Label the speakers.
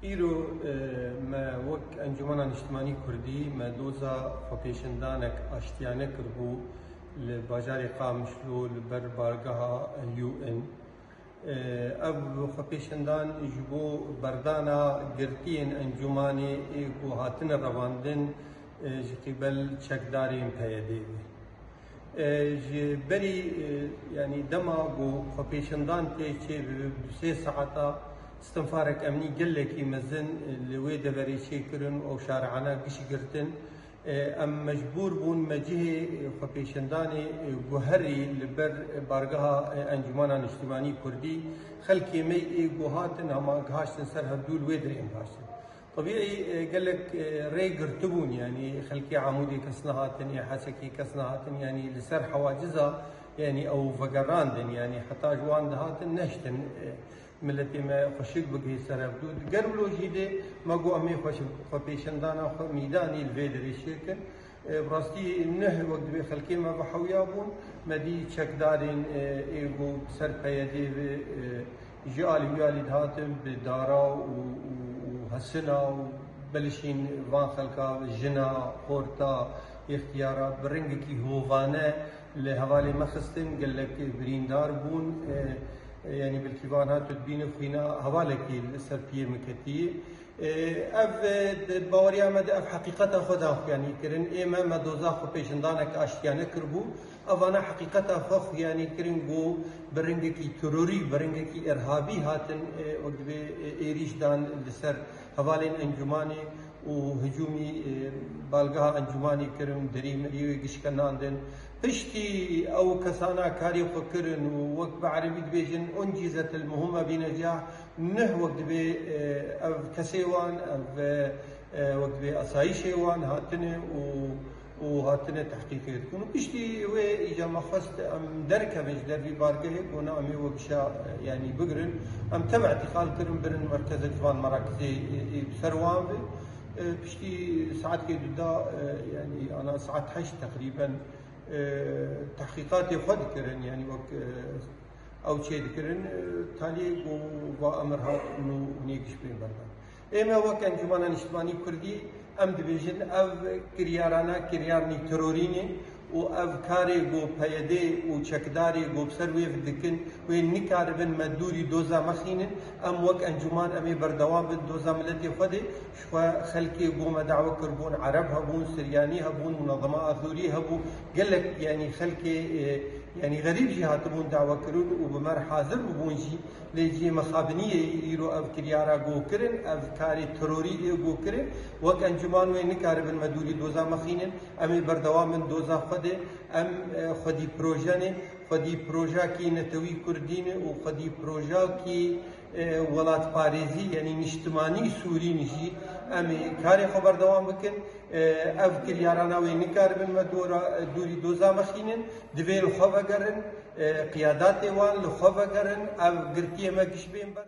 Speaker 1: ایرو ما وک انجمن اجتماعی کردی ما دوزا خپیشندانک آشتیانه کربو لباجار قامشلو لبر بارگاه UN اب خپیشندان جبو بردانا گرتین انجمانی کو هاتن رواندن جقبل چکدارین پیاده بری يعني دما جو خپیشندان تيجي بسه ساعتا استنفارك امني قال لك يمزن لوي دبري شيكرن او شارعنا قش قرتن ام مجبور بون مجيه خپیشنداني جوهري لبر بارگها انجمن اجتماعي كردي خلكي مي جوهاتن هما غاشتن سر هدول ويدرين غاشتن طبيعي قال لك ري قرتبون يعني خلكي عمودي كسنهاتن يا حسكي كسنهاتن يعني لسر حواجزها يعني او فقراندن يعني حتى جوان دهاتن نشتن ملتي ما خشيك بقي سر بدود قربلو جيدي ما قو امي خپیشندانا ميداني الفيدري شيكن براستي نه وقت بي خلكي ما بحويابون مدي تشكدارين ايغو سر بيدي جالي ويالي دهاتن بدارا وهسنا وبلشين فان خلقا جنا خورتا اختيارا برنگكي هوفانا لهوالي مخستن قال لك بريندار بون يعني بالكيفان هاتو تبين خوينا هوالكي السربيه مكتي اف باوريا مد اف حقيقتها خدها يعني كرن ايما ما دوزا خو بيشندانك اشتيانه كربو افانا حقيقتها فخ يعني كرن جو برنگكي تروري برنگكي ارهابي هاتن وقت ايريش دان لسر حوالين انجماني وهجومي بالغها انجماني كرم دريم ايوه قشكناندن بشتي او كسانا كاري فكرن ووقت بعربي دبيجن انجزت المهمه بنجاح نه وقت بي كسيوان وقت بي اسايشيوان هاتنه وهاتنه تحقيقات يكونوا بشتي وي اجا مخفست ام دركه مش دربي بارقه كنا امي وبشا يعني بقرن ام تم اعتقال كرم برن مركز جوان مراكزي بسروان بشتي ساعات كده يعني انا ساعات حش تقريبا تحقيقاتي خد كرن يعني وك او شيء كرن تالي وامرها انه نيجش بين برا اما وك انجمن اجتماعي كردي ام دبيجن او كريارانا كريارني تروريني و افكاري جو بيدي و چكداري جو بسروي دكن وين نكاربن مدوري دوزا مخينن ام وك انجمان امي بردوام دوزا ملتي خدي شو خلكي جو دعوه كربون عرب هبون سرياني هبون منظمات اثوري هبو قال لك يعني خلكي يعني غريب جهات بون دعوه كرون وبمر حاضر بون جي ليجي مخابنيه يرو افكاريارا جو كرن افكاري تروري جو كرن وك انجمان وين نكاربن مدوري دوزا مخينن امي بردوام من دوزا خدي ام خدي بروجاني خدي بروجا كي نتوي كردين وخدي بروجا كي ولات باريزي يعني اجتماعي سوري نجي امي كاري خبر دوام بكن اف كريارانا وين كاربن مدورا دوري دوزا مخينن دبي الخوفا قرن قيادات وان الخوفا قرن اف قرتيه ما كشبين